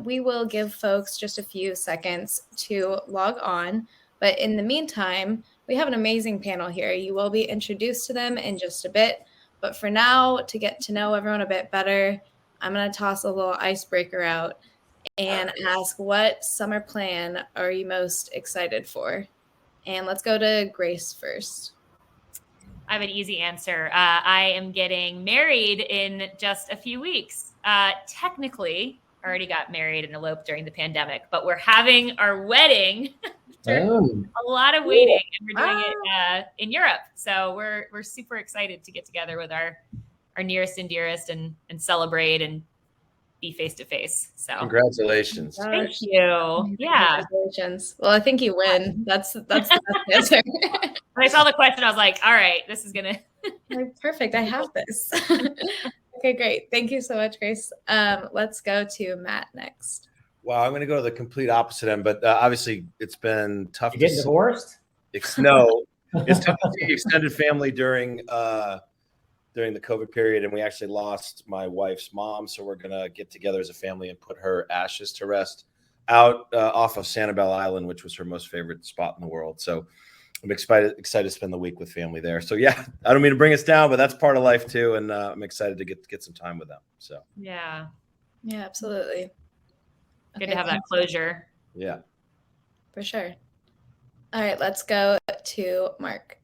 we will give folks just a few seconds to log on. But in the meantime, we have an amazing panel here. You will be introduced to them in just a bit. But for now, to get to know everyone a bit better, I'm going to toss a little icebreaker out and ask, what summer plan are you most excited for? And let's go to Grace first. I have an easy answer. I am getting married in just a few weeks. Technically, I already got married and eloped during the pandemic, but we're having our wedding after a lot of waiting, and we're doing it in Europe. So we're super excited to get together with our nearest and dearest and celebrate and be face to face. So congratulations. Thank you. Yeah. Congratulations. Well, I think you win. That's the best answer. When I saw the question, I was like, all right, this is gonna perfect. I have this. Okay, great. Thank you so much, Grace. Let's go to Matt next. Wow, I'm going to go to the complete opposite end, but obviously it's been tough. You getting divorced? No, it's tough to see extended family during the COVID period, and we actually lost my wife's mom, so we're going to get together as a family and put her ashes to rest out off of Sanibel Island, which was her most favorite spot in the world. So I'm excited to spend the week with family there. So yeah, I don't mean to bring us down, but that's part of life too, and I'm excited to get some time with them. So yeah, absolutely. Good to have that closure. Yeah, for sure. All right, let's go to Mark.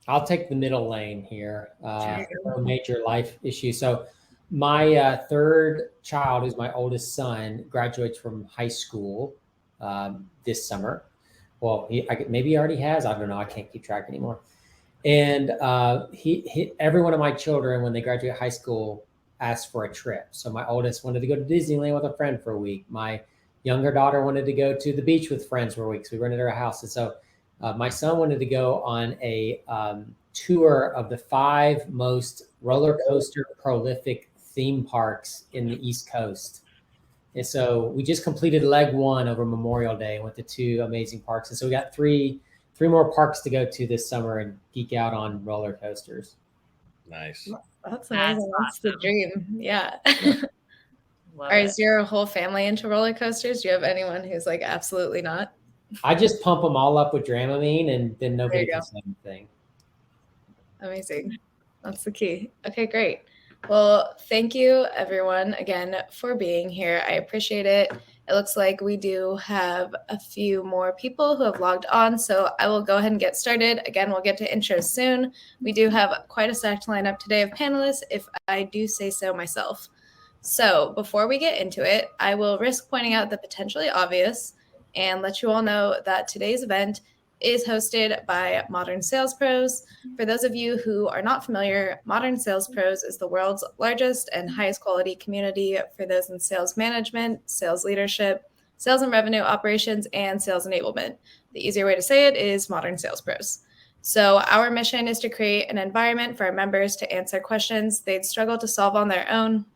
I'll take the middle lane here. No major life issue. So my third child, who's my oldest son, graduates from high school this summer. Well, maybe he already has. I don't know. I can't keep track anymore. And every one of my children, when they graduate high school, asked for a trip. So my oldest wanted to go to Disneyland with a friend for a week. My younger daughter wanted to go to the beach with friends for a week. So we rented her a house. And so my son wanted to go on a tour of the 5 most roller coaster prolific theme parks in the East Coast. And so we just completed leg 1 over Memorial Day, went to 2 amazing parks. And so we got three more parks to go to this summer and geek out on roller coasters. Nice. That's amazing. That's the dream. Yeah. Is your whole family into roller coasters? Do you have anyone who's like absolutely not? I just pump them all up with Dramamine, and then nobody can say anything. Amazing. That's the key. Okay, great. Well, thank you everyone again for being here. I appreciate it. It looks like we do have a few more people who have logged on, so I will go ahead and get started. Again, we'll get to intros soon. We do have quite a stacked lineup today of panelists, if I do say so myself. So before we get into it, I will risk pointing out the potentially obvious and let you all know that today's event is hosted by Modern Sales Pros. For those of you who are not familiar, Modern Sales Pros is the world's largest and highest quality community for those in sales management, sales leadership, sales and revenue operations, and sales enablement. The easier way to say it is Modern Sales Pros. So our mission is to create an environment for our members to answer questions they'd struggle to solve on their own,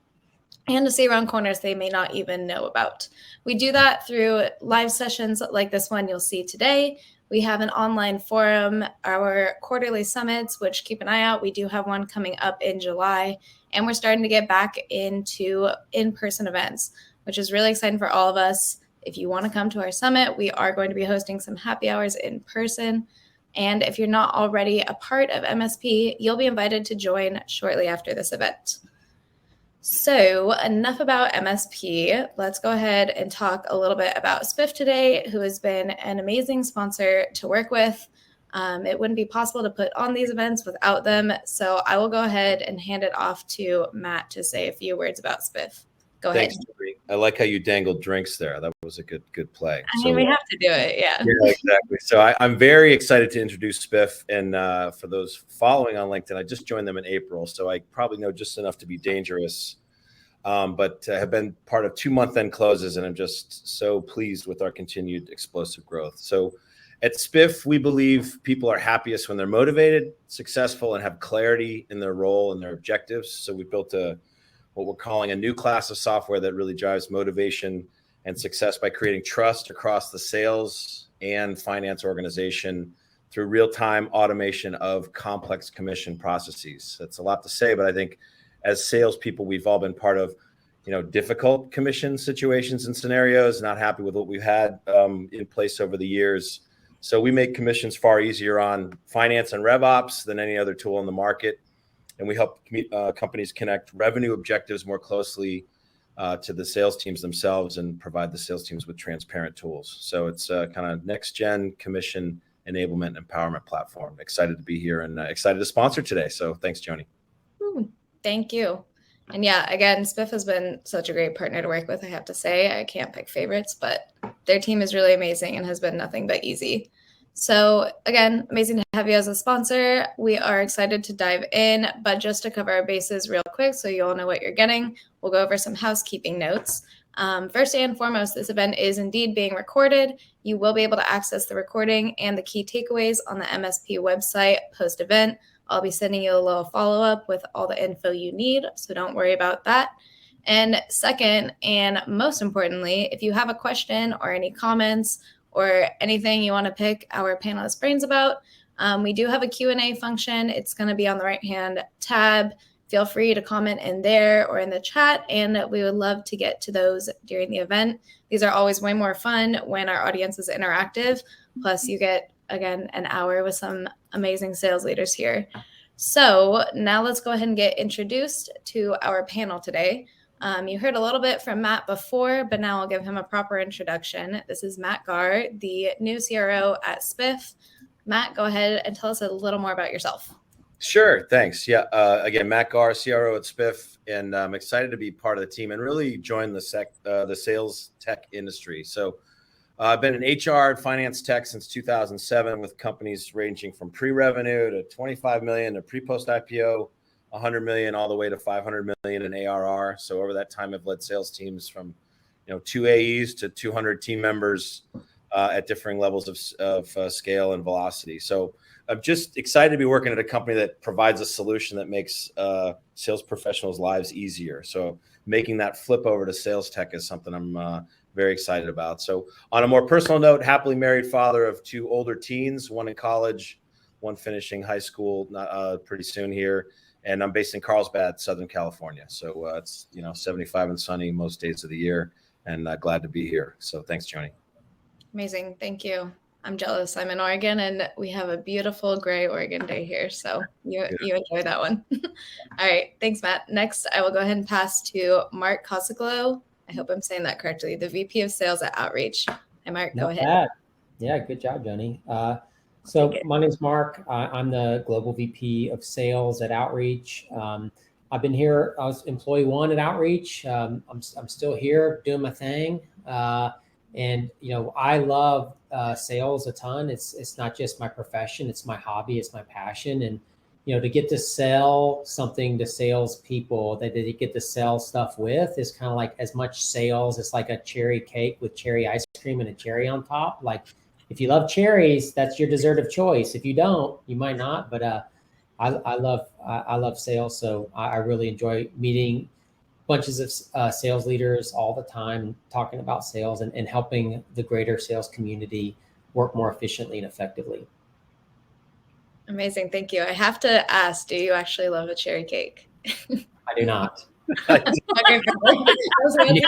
and to see around corners they may not even know about. We do that through live sessions like this one you'll see today. We have an online forum, our quarterly summits, which keep an eye out. We do have one coming up in July, and we're starting to get back into in-person events, which is really exciting for all of us. If you want to come to our summit, we are going to be hosting some happy hours in person. And if you're not already a part of MSP, you'll be invited to join shortly after this event. So enough about MSP. Let's go ahead and talk a little bit about Spiff today, who has been an amazing sponsor to work with. It wouldn't be possible to put on these events without them. So I will go ahead and hand it off to Matt to say a few words about Spiff. Go ahead. Thanks, Tori. I like how you dangled drinks there. That was a good play. I mean, we have to do it, yeah. Yeah, exactly. So I'm very excited to introduce Spiff. And for those following on LinkedIn, I just joined them in April, so I probably know just enough to be dangerous. But have been part of 2 month-end closes, and I'm just so pleased with our continued explosive growth. So at Spiff, we believe people are happiest when they're motivated, successful, and have clarity in their role and their objectives. So we built what we're calling a new class of software that really drives motivation and success by creating trust across the sales and finance organization through real-time automation of complex commission processes. That's a lot to say, but I think as salespeople, we've all been part of, difficult commission situations and scenarios, not happy with what we've had in place over the years. So we make commissions far easier on finance and rev ops than any other tool in the market. And we help companies connect revenue objectives more closely to the sales teams themselves and provide the sales teams with transparent tools. So it's kind of next gen commission enablement empowerment platform. Excited to be here and excited to sponsor today. So thanks, Joni. Thank you. And yeah, again, Spiff has been such a great partner to work with. I have to say, I can't pick favorites, but their team is really amazing and has been nothing but easy. So again, amazing to have you as a sponsor. We are excited to dive in, but just to cover our bases real quick so you all know what you're getting, we'll go over some housekeeping notes. First and foremost, this event is indeed being recorded. You will be able to access the recording and the key takeaways on the MSP website post-event. I'll be sending you a little follow-up with all the info you need, so don't worry about that. And second, and most importantly, if you have a question or any comments or anything you want to pick our panelists' brains about, we do have a Q&A function. It's going to be on the right-hand tab. Feel free to comment in there or in the chat, and we would love to get to those during the event. These are always way more fun when our audience is interactive. Plus, you get, again, an hour with some amazing sales leaders here. So now let's go ahead and get introduced to our panel today. You heard a little bit from Matt before, but now I'll give him a proper introduction. This is Matt Gahr, the new CRO at Spiff. Matt, go ahead and tell us a little more about yourself. Sure, thanks. Yeah, again, Matt Gahr, CRO at Spiff, and I'm excited to be part of the team and really join the sales tech industry. So I've been in HR and finance tech since 2007 with companies ranging from pre-revenue to 25 million to pre-post IPO, 100 million all the way to 500 million in ARR. So over that time, I've led sales teams from 2 AEs to 200 team members at differing levels of scale and velocity. So I'm just excited to be working at a company that provides a solution that makes sales professionals' lives easier. So making that flip over to sales tech is something I'm very excited about. So on a more personal note, happily married father of 2 older teens, one in college, one finishing high school pretty soon here. And I'm based in Carlsbad, Southern California. So it's 75 and sunny most days of the year, and glad to be here. So thanks, Joni. Amazing. Thank you. I'm jealous. I'm in Oregon, and we have a beautiful gray Oregon day here. So you enjoy that one. All right. Thanks, Matt. Next, I will go ahead and pass to Mark Kosoglow. I hope I'm saying that correctly. The VP of Sales at Outreach. Hi, Mark. Go ahead. Bad. Yeah, good job, Joni. So my name's Mark. I'm the Global VP of Sales at Outreach. I've been here. I was employee 1 at Outreach. I'm still here doing my thing. And I love sales a ton. It's not just my profession; it's my hobby, it's my passion. And to get to sell something to salespeople that they get to sell stuff with is kind of like as much sales. It's like a cherry cake with cherry ice cream and a cherry on top. Like if you love cherries, that's your dessert of choice. If you don't, you might not. But I love sales, so I really enjoy meeting bunches of sales leaders all the time, talking about sales and helping the greater sales community work more efficiently and effectively. Amazing. Thank you. I have to ask, do you actually love a cherry cake? I do not. Okay, and if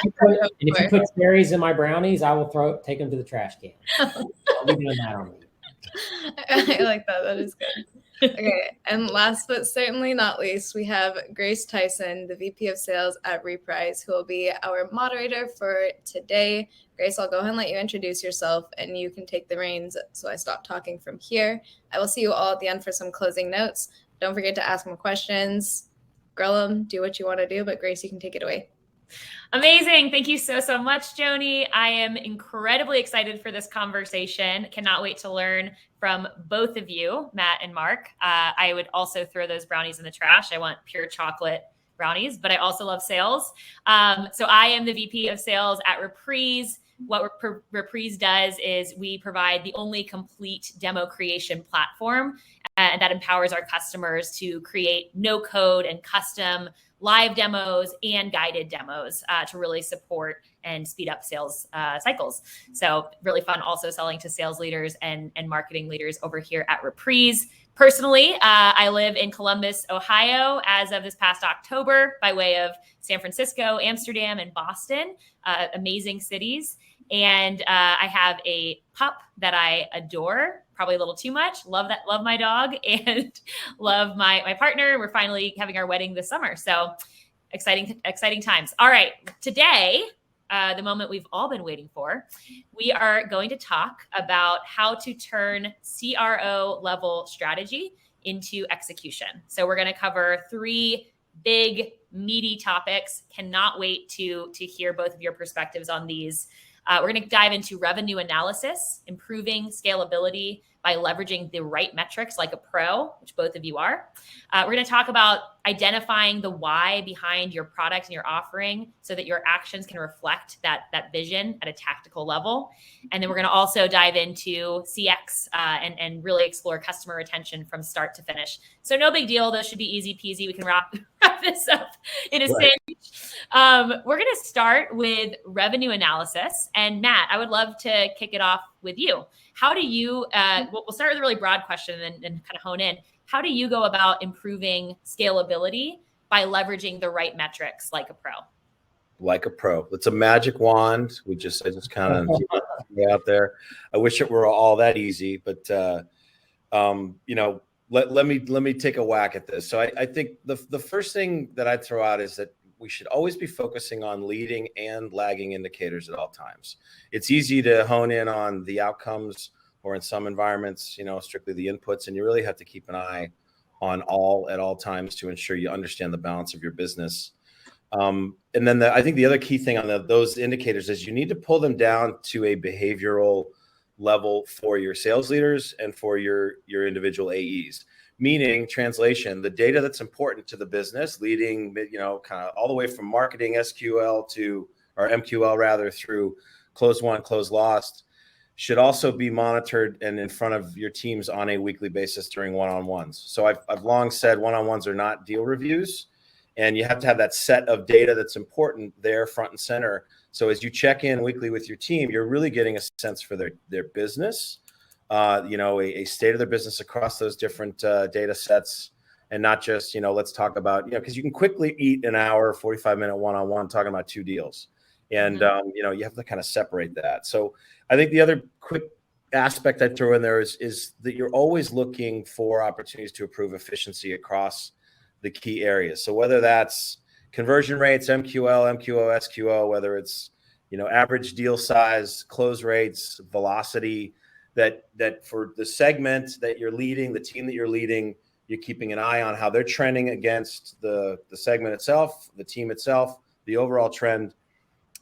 you put cherries in my brownies, I will take them to the trash can. I'll leave that on me. I like that. That is good. Okay, and last but certainly not least, we have Grace Tyson, the VP of Sales at Reprise, who will be our moderator for today. Grace, I'll go ahead and let you introduce yourself, and you can take the reins so I stop talking from here. I will see you all at the end for some closing notes. Don't forget to ask them questions. Grill them, do what you want to do, but Grace, you can take it away. Amazing. Thank you so much, Joni. I am incredibly excited for this conversation. Cannot wait to learn from both of you, Matt and Mark. I would also throw those brownies in the trash. I want pure chocolate brownies, but I also love sales. So I am the VP of Sales at Reprise. What Reprise does is we provide the only complete demo creation platform that empowers our customers to create no code and custom live demos and guided demos to really support and speed up sales cycles. So really fun also selling to sales leaders and marketing leaders over here at Reprise. Personally, I live in Columbus, Ohio, as of this past October, by way of San Francisco, Amsterdam, and Boston, amazing cities. And I have a pup that I adore, probably a little too much. Love my dog, and love my partner. We're finally having our wedding this summer. So exciting times. All right, today, the moment we've all been waiting for, we are going to talk about how to turn CRO level strategy into execution. So we're going to cover 3 big, meaty topics. Cannot wait to hear both of your perspectives on these. We're going to dive into revenue analysis, improving scalability by leveraging the right metrics like a pro, which both of you are. We're going to talk about identifying the why behind your product and your offering so that your actions can reflect that vision at a tactical level. And then we're going to also dive into CX and really explore customer retention from start to finish. So no big deal. Those should be easy peasy. We can wrap this up in a sandwich. We're going to start with revenue analysis. And Matt, I would love to kick it off with you. How do you, we'll start with a really broad question and kind of hone in. How do you go about improving scalability by leveraging the right metrics like a pro? Like a pro. It's a magic wand. I just kind of out there. I wish it were all that easy, but let me take a whack at this. So I think the first thing that I'd throw out is that we should always be focusing on leading and lagging indicators at all times. It's easy to hone in on the outcomes, or in some environments, strictly the inputs, and you really have to keep an eye on all at all times to ensure you understand the balance of your business. And then I think the other key thing on those indicators is you need to pull them down to a behavioral level for your sales leaders and for your individual AEs. Meaning, translation, the data that's important to the business, leading, kind of all the way from marketing MQL rather, through close won, close lost, should also be monitored and in front of your teams on a weekly basis during one-on-ones. So I've long said one-on-ones are not deal reviews, and you have to have that set of data that's important there front and center. So as you check in weekly with your team, you're really getting a sense for their business, a state of their business across those different data sets, and not just, let's talk about, because you can quickly eat an hour, 45-minute one-on-one talking about 2 deals. And, you have to kind of separate that. So I think the other quick aspect I'd throw in there is that you're always looking for opportunities to improve efficiency across the key areas. So whether that's conversion rates, MQL, MQO, SQO, whether it's, average deal size, close rates, velocity, that for the segment that you're leading, the team that you're leading, you're keeping an eye on how they're trending against the segment itself, the team itself, the overall trend,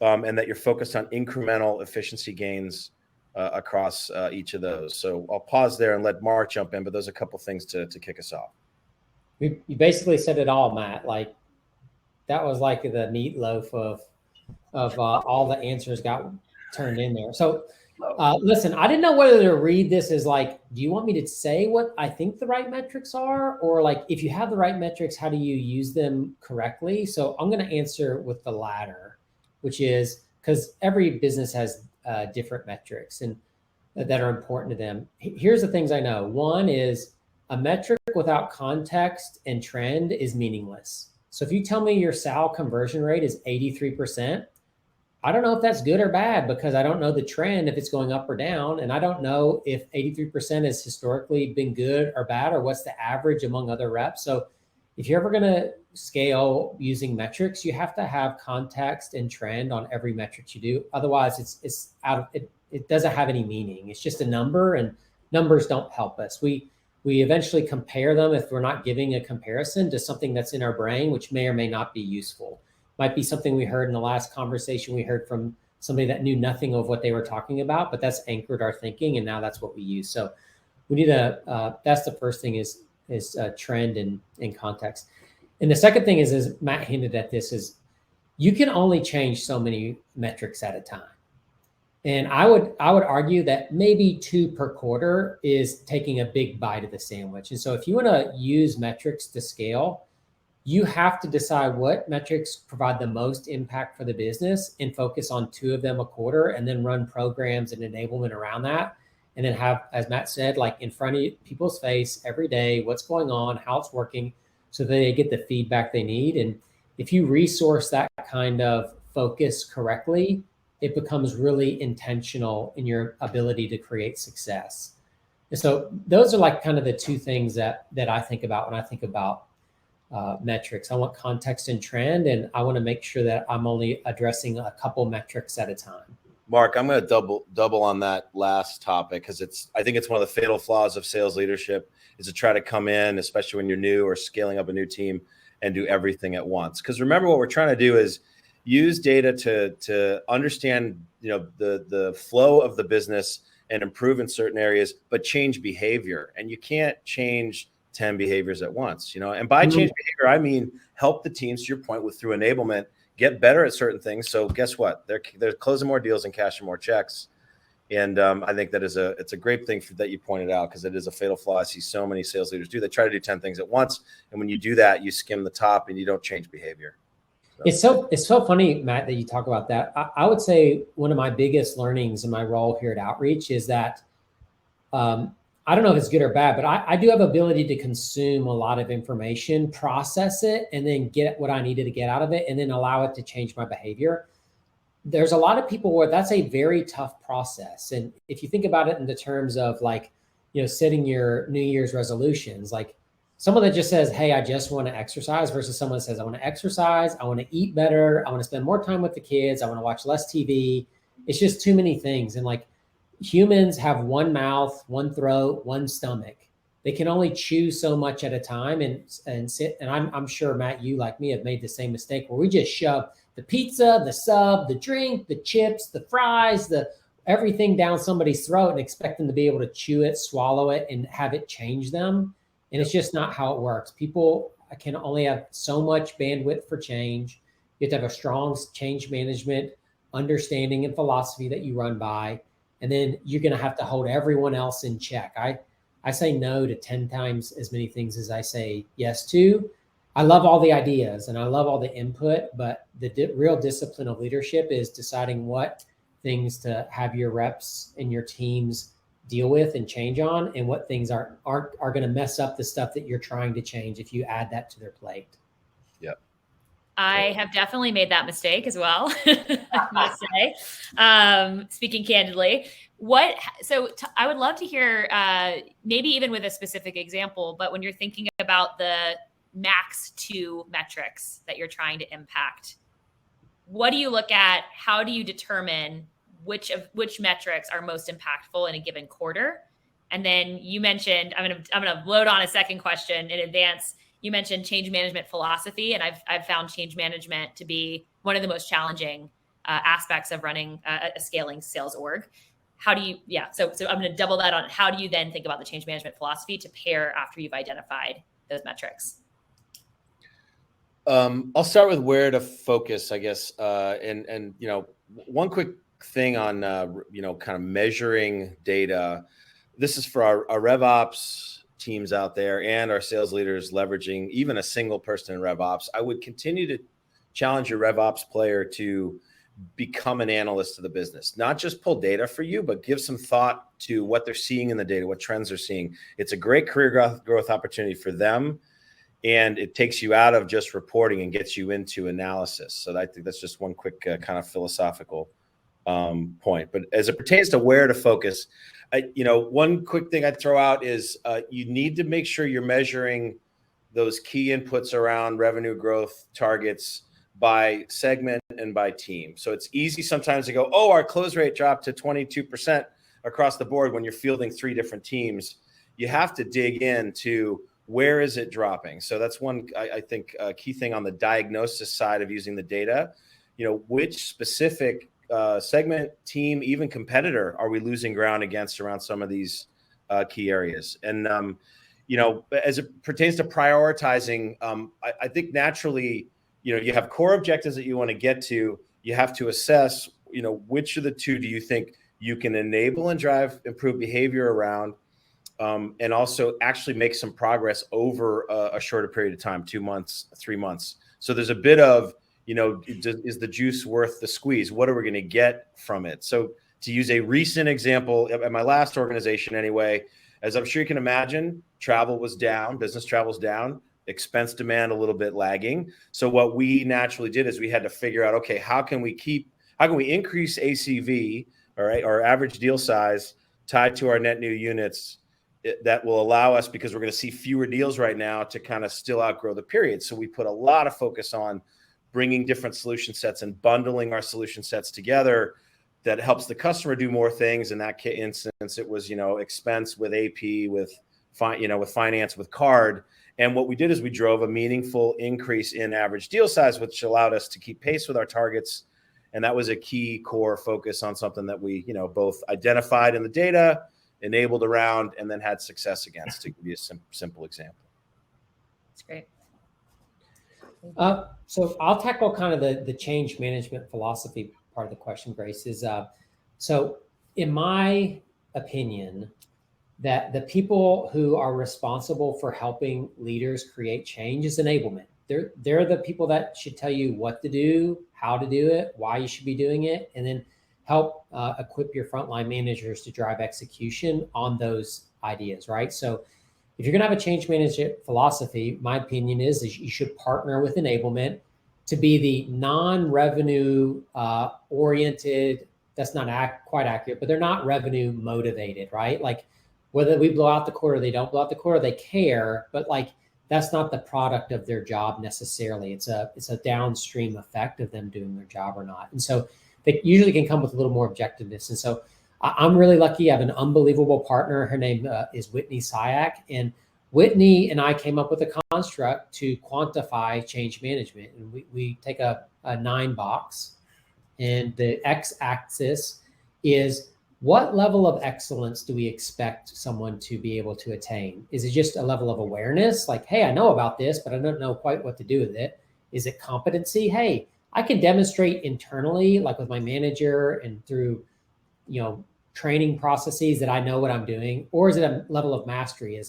and that you're focused on incremental efficiency gains across each of those. So I'll pause there and let Mark jump in, but there's a couple things to kick us off. You basically said it all, Matt. Like, that was like the meatloaf of all the answers got turned in there. So listen, I didn't know whether to read this as like, do you want me to say what I think the right metrics are? Or like, if you have the right metrics, how do you use them correctly? So I'm going to answer with the latter, which is because every business has different metrics and that are important to them. Here's the things I know. One is a metric without context and trend is meaningless. So if you tell me your SAL conversion rate is 83%, I don't know if that's good or bad because I don't know the trend, if it's going up or down. And I don't know if 83% has historically been good or bad, or what's the average among other reps. So if you're ever going to scale using metrics, you have to have context and trend on every metric you do. Otherwise, it's out of it. It doesn't have any meaning. It's just a number, and numbers don't help us. We eventually compare them if we're not giving a comparison to something that's in our brain, which may or may not be useful. Might be something we heard in the last conversation we heard from somebody that knew nothing of what they were talking about, but that's anchored our thinking, and now that's what we use. So we need that's the first thing is trend and context. And the second thing is Matt hinted at this, is you can only change so many metrics at a time. And I would argue that maybe 2 per quarter is taking a big bite of the sandwich. And so if you want to use metrics to scale, you have to decide what metrics provide the most impact for the business and focus on 2 of them a quarter, and then run programs and enablement around that. And then have, as Matt said, like in front of people's face every day, what's going on, how it's working, so that they get the feedback they need. And if you resource that kind of focus correctly, it becomes really intentional in your ability to create success. And so those are like kind of the 2 things that I think about when I think about metrics. I want context and trend, and I want to make sure that I'm only addressing a couple metrics at a time. Mark, I'm going to double on that last topic, because I think it's one of the fatal flaws of sales leadership is to try to come in, especially when you're new or scaling up a new team, and do everything at once. Because remember, what we're trying to do is use data to understand, the flow of the business and improve in certain areas, but change behavior. And you can't change 10 behaviors at once, and by change behavior, I mean, help the teams, to your point, through enablement, get better at certain things. So guess what? They're closing more deals and cashing more checks. And I think it's a great thing that you pointed out, because it is a fatal flaw I see so many sales leaders do. They try to do 10 things at once. And when you do that, you skim the top and you don't change behavior. So. It's so funny, Matt, that you talk about that. I would say one of my biggest learnings in my role here at Outreach is that I don't know if it's good or bad, but I do have ability to consume a lot of information, process it, and then get what I needed to get out of it, and then allow it to change my behavior. There's a lot of people where that's a very tough process. And if you think about it in the terms of like, setting your New Year's resolutions, like someone that just says, hey, I just want to exercise, versus someone that says, I want to exercise, I want to eat better, I want to spend more time with the kids, I want to watch less TV. It's just too many things. And like, humans have one mouth, one throat, one stomach. They can only chew so much at a time and sit. And I'm sure, Matt, you like me have made the same mistake where we just shove the pizza, the sub, the drink, the chips, the fries, everything down somebody's throat and expect them to be able to chew it, swallow it, and have it change them. And it's just not how it works. People can only have so much bandwidth for change. You have to have a strong change management understanding and philosophy that you run by. And then you're going to have to hold everyone else in check. I say no to 10 times as many things as I say yes to. I love all the ideas and I love all the input, but the real discipline of leadership is deciding what things to have your reps and your teams deal with and change on, and what things are going to mess up the stuff that you're trying to change if you add that to their plate. Yep. I have definitely made that mistake as well, I must say. Speaking candidly, I would love to hear, maybe even with a specific example, but when you're thinking about the max 2 metrics that you're trying to impact, what do you look at? How do you determine which metrics are most impactful in a given quarter? And then you mentioned, I'm gonna load on a second question in advance. You mentioned change management philosophy, and I've found change management to be one of the most challenging aspects of running a scaling sales org. How do you, so I'm going to double that on. How do you then think about the change management philosophy to pair after you've identified those metrics? I'll start with where to focus, I guess. And one quick thing on, kind of measuring data. This is for our RevOps teams out there and our sales leaders leveraging even a single person in RevOps. I would continue to challenge your RevOps player to become an analyst of the business, not just pull data for you, but give some thought to what they're seeing in the data, what trends they're seeing. It's a great career growth opportunity for them. And it takes you out of just reporting and gets you into analysis. So I think that's just one quick kind of philosophical point. But as it pertains to where to focus, one quick thing I'd throw out is you need to make sure you're measuring those key inputs around revenue growth targets by segment and by team. So it's easy sometimes to go, oh, our close rate dropped to 22% across the board when you're fielding 3 different teams. You have to dig into where is it dropping. So that's one, I think, key thing on the diagnosis side of using the data. Which specific segment, team, even competitor are we losing ground against around some of these key areas? And, as it pertains to prioritizing, I think naturally, you have core objectives that you want to get to. You have to assess, which of the 2 do you think you can enable and drive improved behavior around? and also actually make some progress over a shorter period of time, 2 months, 3 months. So there's a bit of, is the juice worth the squeeze? What are we going to get from it? So to use a recent example, at my last organization anyway, as I'm sure you can imagine, travel was down, business travel's down, expense demand a little bit lagging. So what we naturally did is we had to figure out, okay, how can we increase ACV, all right, our average deal size tied to our net new units that will allow us, because we're going to see fewer deals right now, to kind of still outgrow the period. So we put a lot of focus on bringing different solution sets and bundling our solution sets together that helps the customer do more things. In that instance, it was, expense with AP, with finance, with card. And what we did is we drove a meaningful increase in average deal size, which allowed us to keep pace with our targets. And that was a key core focus on something that we, both identified in the data, enabled around, and then had success against, to give you a simple example. That's great. So I'll tackle kind of the change management philosophy part of the question, Grace. So in my opinion, that the people who are responsible for helping leaders create change is enablement. They're the people that should tell you what to do, how to do it, why you should be doing it, and then help equip your frontline managers to drive execution on those ideas, right? So if you're going to have a change management philosophy, my opinion is you should partner with enablement to be the non-revenue oriented. That's not quite accurate, but they're not revenue motivated, right? Like whether we blow out the quarter, they don't blow out the quarter, they care, but like that's not the product of their job necessarily. It's a downstream effect of them doing their job or not. And so they usually can come with a little more objectiveness. And so I'm really lucky. I have an unbelievable partner. Her name is Whitney Syack. And Whitney and I came up with a construct to quantify change management. And we take a 9 box, and the x-axis is what level of excellence do we expect someone to be able to attain? Is it just a level of awareness? Like, hey, I know about this, but I don't know quite what to do with it. Is it competency? Hey, I can demonstrate internally, like with my manager and through, training processes, that I know what I'm doing. Or is it a level of mastery?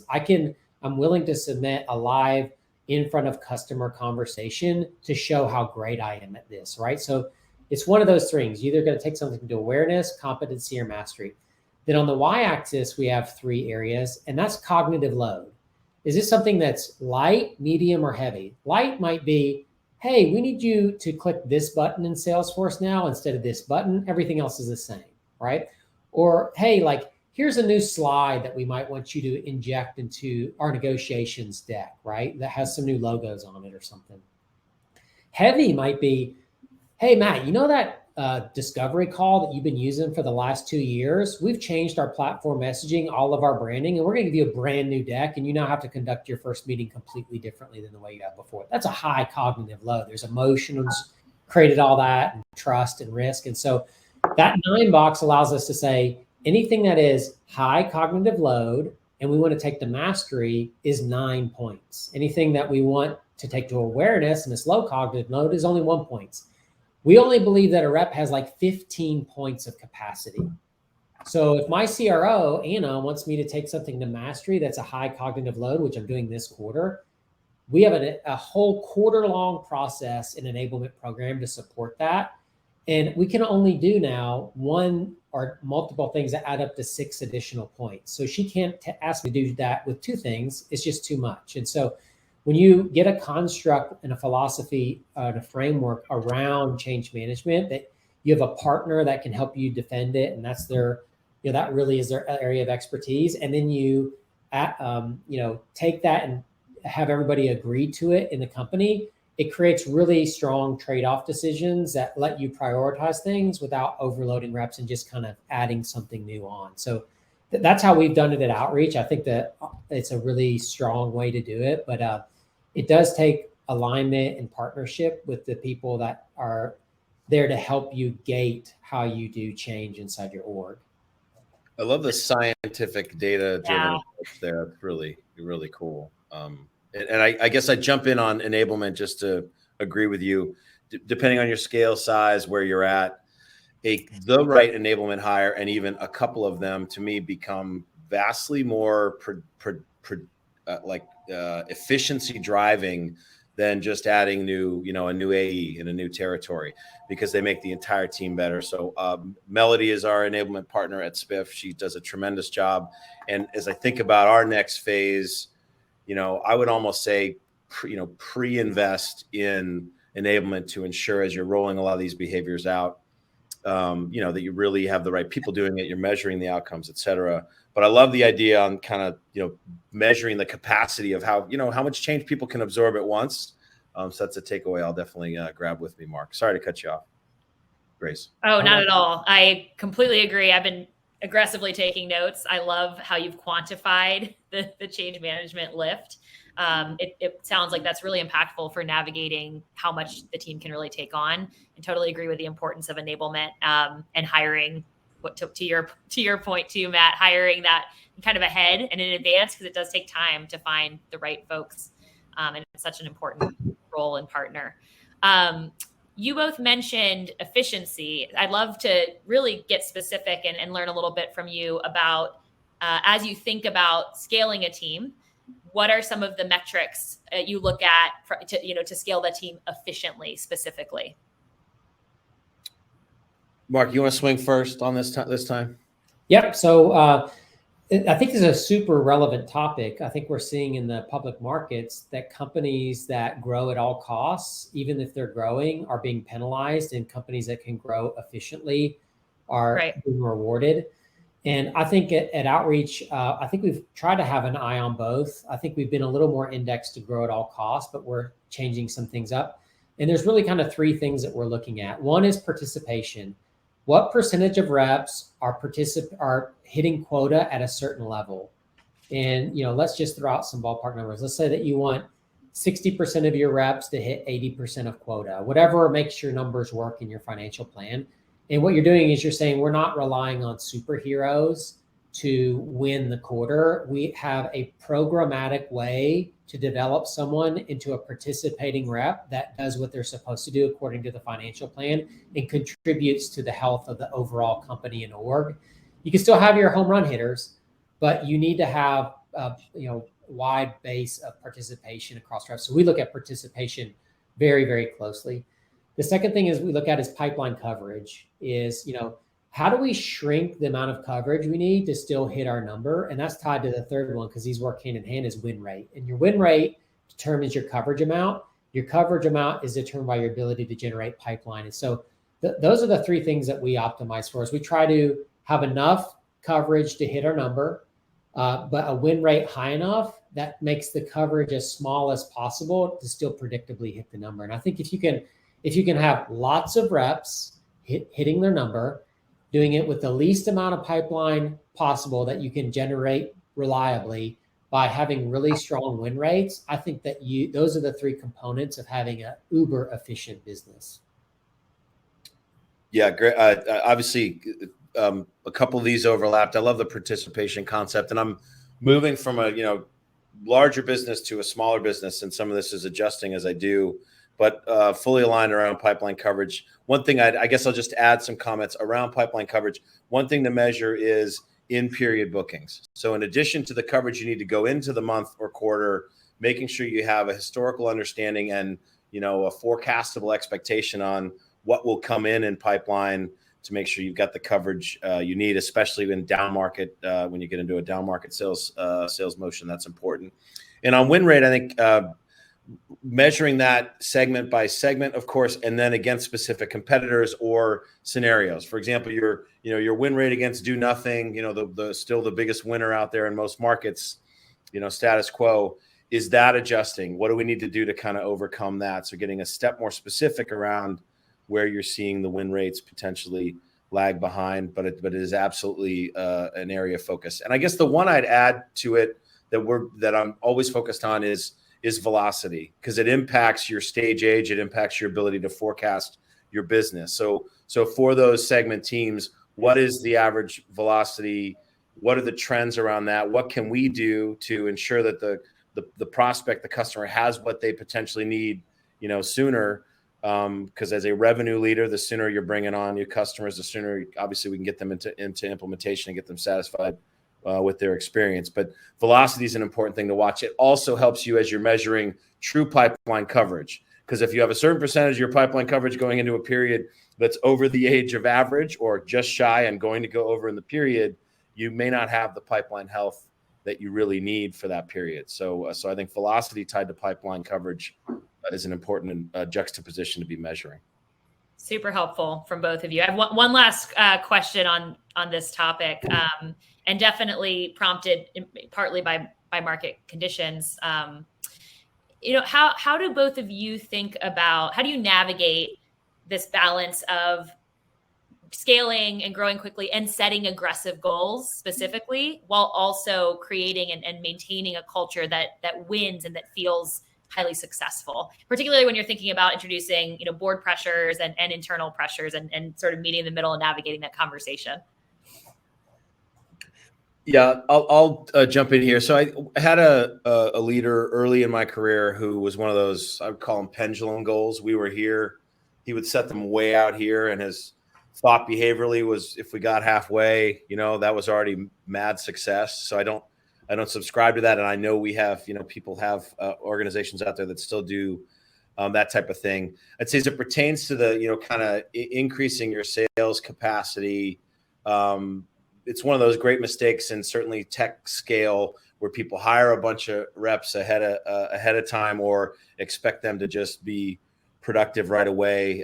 I'm willing to submit a live in front of customer conversation to show how great I am at this, right? So it's one of those things. You're either going to take something to awareness, competency, or mastery. Then on the y-axis, we have 3 areas, and that's cognitive load. Is this something that's light, medium, or heavy? Light might be, hey, we need you to click this button in Salesforce now instead of this button. Everything else is the same, right? Or, hey, like, here's a new slide that we might want you to inject into our negotiations deck, right? That has some new logos on it or something. Heavy might be, hey, Matt, you know that discovery call that you've been using for the last 2 years? We've changed our platform messaging, all of our branding, and we're going to give you a brand new deck, and you now have to conduct your first meeting completely differently than the way you have before. That's a high cognitive load. There's emotions created, all that, and trust and risk. And so that 9 box allows us to say anything that is high cognitive load and we want to take to mastery is 9 points. Anything that we want to take to awareness and this low cognitive load is only 1 point. We only believe that a rep has like 15 points of capacity. So if my CRO, Anna, wants me to take something to mastery that's a high cognitive load, which I'm doing this quarter, we have a whole quarter-long process and enablement program to support that. And we can only do now 1 or multiple things that add up to 6 additional points. So she can't ask me to do that with 2 things. It's just too much. And so when you get a construct and a philosophy and a framework around change management, that you have a partner that can help you defend it, and that's their, that really is their area of expertise. And then you, take that and have everybody agree to it in the company. It creates really strong trade-off decisions that let you prioritize things without overloading reps and just kind of adding something new on. So that's how we've done it at Outreach. I think that it's a really strong way to do it, but it does take alignment and partnership with the people that are there to help you gate how you do change inside your org. I love the scientific data-driven approach there. It's really, really cool. And I guess I jump in on enablement just to agree with you. Depending on your scale, size, where you're at, the right enablement hire, and even a couple of them, to me, become vastly more efficiency driving than just adding a new AE in a new territory, because they make the entire team better. So Melody is our enablement partner at Spiff. She does a tremendous job. And as I think about our next phase, I would almost say, pre-invest in enablement to ensure, as you're rolling a lot of these behaviors out, that you really have the right people doing it, you're measuring the outcomes, et cetera. But I love the idea on kind of, measuring the capacity of how much change people can absorb at once. So that's a takeaway I'll definitely grab with me, Mark. Sorry to cut you off, Grace. Oh, not at all. I completely agree. I've been aggressively taking notes. I love how you've quantified the change management lift. It sounds like that's really impactful for navigating how much the team can really take on, and totally agree with the importance of enablement and hiring. To your point too, Matt, hiring that kind of ahead and in advance, because it does take time to find the right folks, and it's such an important role and partner. You both mentioned efficiency. I'd love to really get specific and learn a little bit from you about, as you think about scaling a team, what are some of the metrics you look at to scale the team efficiently, specifically? Mark, you want to swing first on this time? Yep. So I think this is a super relevant topic. I think we're seeing in the public markets that companies that grow at all costs, even if they're growing, are being penalized, and companies that can grow efficiently are being rewarded. And I think at Outreach, I think we've tried to have an eye on both. I think we've been a little more indexed to grow at all costs, but we're changing some things up. And there's really kind of three things that we're looking at. One is participation. What percentage of reps are hitting quota at a certain level? And, let's just throw out some ballpark numbers. Let's say that you want 60% of your reps to hit 80% of quota, whatever makes your numbers work in your financial plan. And what you're doing is you're saying, we're not relying on superheroes to win the quarter. We have a programmatic way to develop someone into a participating rep that does what they're supposed to do according to the financial plan and contributes to the health of the overall company and org. You can still have your home run hitters, but you need to have a wide base of participation across reps. So we look at participation very, very closely. The second thing is we look at is pipeline coverage. How do we shrink the amount of coverage we need to still hit our number? And that's tied to the third one, because these work hand in hand, is win rate. And your win rate determines your coverage amount. Your coverage amount is determined by your ability to generate pipeline. And so those are the three things that we optimize for. Is we try to have enough coverage to hit our number, but a win rate high enough that makes the coverage as small as possible to still predictably hit the number. And I think if you can have lots of reps hitting their number, doing it with the least amount of pipeline possible that you can generate reliably by having really strong win rates, I think that those are the three components of having an uber efficient business. Yeah, great. Obviously, a couple of these overlapped. I love the participation concept, and I'm moving from a larger business to a smaller business, and some of this is adjusting as I do, but fully aligned around pipeline coverage. One thing I guess I'll just add some comments around pipeline coverage. One thing to measure is in-period bookings. So in addition to the coverage you need to go into the month or quarter, making sure you have a historical understanding and a forecastable expectation on what will come in pipeline to make sure you've got the coverage you need, especially in down market. When you get into a down market sales motion, that's important. And on win rate, I think measuring that segment by segment, of course, and then against specific competitors or scenarios. For example, your win rate against do nothing, the still the biggest winner out there in most markets, status quo. Is that adjusting? What do we need to do to kind of overcome that? So getting a step more specific around where you're seeing the win rates potentially lag behind, but it is absolutely an area of focus. And I guess the one I'd add to it that I'm always focused on is velocity, because it impacts your stage age. It impacts your ability to forecast your business. So for those segment teams, what is the average velocity? What are the trends around that? What can we do to ensure that the prospect, the customer, has what they potentially need, sooner? Because as a revenue leader, the sooner you're bringing on new customers, the sooner obviously we can get them into implementation and get them satisfied with their experience. But velocity is an important thing to watch. It also helps you as you're measuring true pipeline coverage, because if you have a certain percentage of your pipeline coverage going into a period that's over the age of average or just shy and going to go over in the period, you may not have the pipeline health that you really need for that period. So I think velocity tied to pipeline coverage is an important juxtaposition to be measuring. Super helpful from both of you. I have one last question on this topic, and definitely prompted partly by market conditions. How do both of you think about, how do you navigate this balance of scaling and growing quickly and setting aggressive goals specifically, while also creating and maintaining a culture that wins and that feels highly successful, particularly when you're thinking about introducing, board pressures and internal pressures and sort of meeting in the middle and navigating that conversation? Yeah, I'll jump in here. So I had a leader early in my career who was one of those, I would call them pendulum goals. We were here, he would set them way out here, and his thought behaviorally was, if we got halfway, that was already mad success. So I don't subscribe to that. And I know we have, people have organizations out there that still do that type of thing. I'd say as it pertains to the, kind of increasing your sales capacity, it's one of those great mistakes, and certainly tech scale, where people hire a bunch of reps ahead of time or expect them to just be productive right away.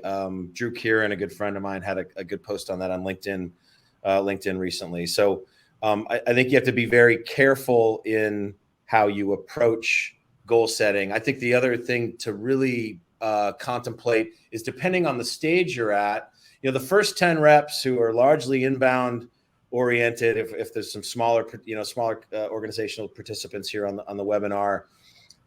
Drew Kieran, a good friend of mine, had a good post on that on LinkedIn recently. So I think you have to be very careful in how you approach goal setting. I think the other thing to really contemplate is, depending on the stage you're at, the first 10 reps who are largely inbound oriented, if there's some smaller organizational participants here on the webinar,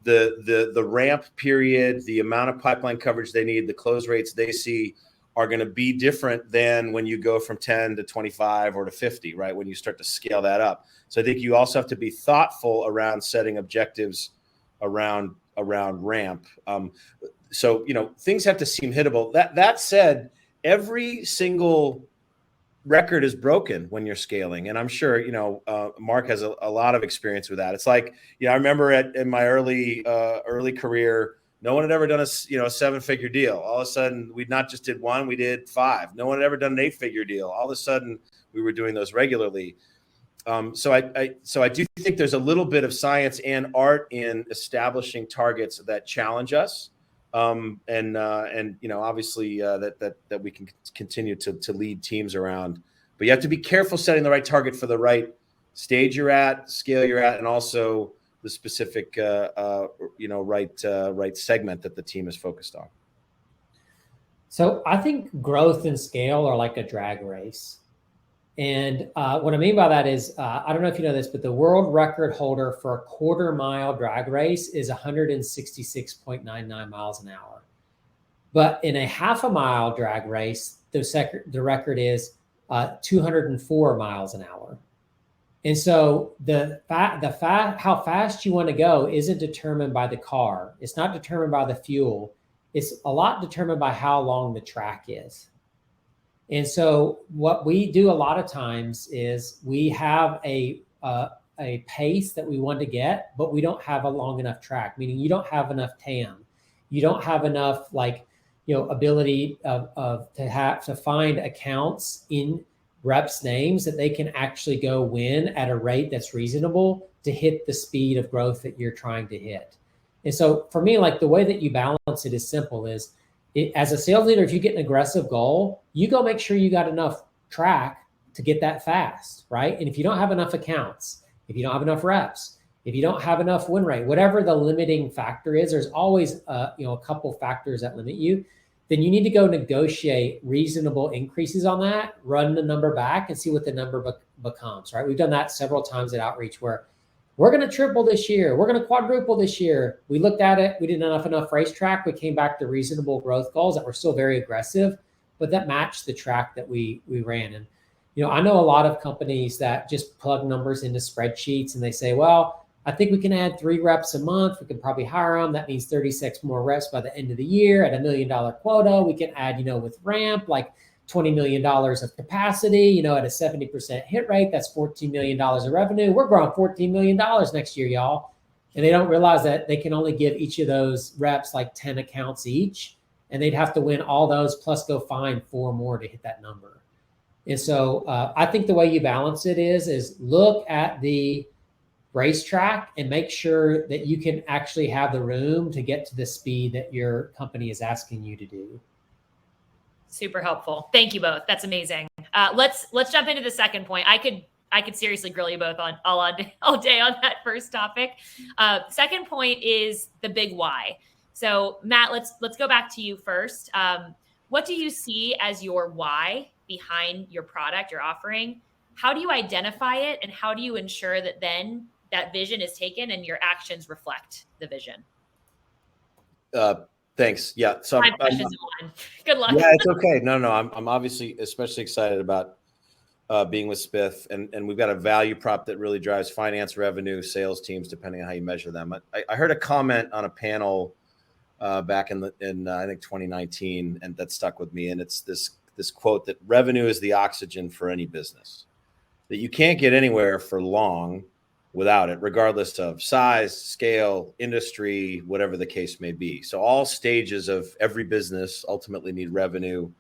the ramp period, the amount of pipeline coverage they need, the close rates they see are going to be different than when you go from 10 to 25 or to 50, right? When you start to scale that up. So I think you also have to be thoughtful around setting objectives around ramp. So, things have to seem hittable. That said, every single record is broken when you're scaling. And I'm sure, Mark has a lot of experience with that. It's like, I remember in my early career, no one had ever done a 7-figure deal. All of a sudden, we not just did one, we did 5. No one had ever done an 8-figure deal. All of a sudden, we were doing those regularly. So I do think there's a little bit of science and art in establishing targets that challenge us. And obviously that we can continue to lead teams around, but you have to be careful setting the right target for the right stage you're at, scale you're at, and also the specific, right segment that the team is focused on. So I think growth and scale are like a drag race. And what I mean by that is, I don't know if you know this, but the world record holder for a quarter-mile drag race is 166.99 miles an hour. But in a half-a-mile drag race, the record is 204 miles an hour. And so how fast you want to go isn't determined by the car. It's not determined by the fuel. It's a lot determined by how long the track is. And so what we do a lot of times is we have a pace that we want to get, but we don't have a long enough track, meaning you don't have enough TAM. You don't have enough ability to find accounts in reps' names that they can actually go win at a rate that's reasonable to hit the speed of growth that you're trying to hit. And so for me, the way that you balance it is simple. As a sales leader, if you get an aggressive goal, you go make sure you got enough track to get that fast, right? And if you don't have enough accounts, if you don't have enough reps, if you don't have enough win rate, whatever the limiting factor is, there's always a couple factors that limit you. Then you need to go negotiate reasonable increases on that, run the number back and see what the number becomes, right? We've done that several times at Outreach, where we're going to triple this year. We're going to quadruple this year. We looked at it. We didn't have enough racetrack. We came back to reasonable growth goals that were still very aggressive, but that matched the track that we ran. And, I know a lot of companies that just plug numbers into spreadsheets and they say, well, I think we can add 3 reps a month. We can probably hire them. That means 36 more reps by the end of the year at $1 million quota. We can add, with ramp, $20 million of capacity, at a 70% hit rate. That's $14 million of revenue. We're growing $14 million next year, y'all. And they don't realize that they can only give each of those reps like 10 accounts each. And they'd have to win all those plus go find 4 more to hit that number. And so I think the way you balance it is look at the racetrack and make sure that you can actually have the room to get to the speed that your company is asking you to do. Super helpful. Thank you both. That's amazing. Let's jump into the second point. I could seriously grill you both on all day on that first topic. Second point is the big why. So Matt, let's go back to you first. What do you see as your why behind your product, your offering? How do you identify it, and how do you ensure that then that vision is taken and your actions reflect the vision? Thanks. Yeah. So 5 questions in one. Good luck. Yeah, it's okay. No. I'm obviously especially excited about being with Spiff, and we've got a value prop that really drives finance, revenue, sales teams, depending on how you measure them. I heard a comment on a panel back in I think 2019, and that stuck with me. And it's this quote that revenue is the oxygen for any business, that you can't get anywhere for long without it, regardless of size, scale, industry, whatever the case may be. So all stages of every business ultimately need revenue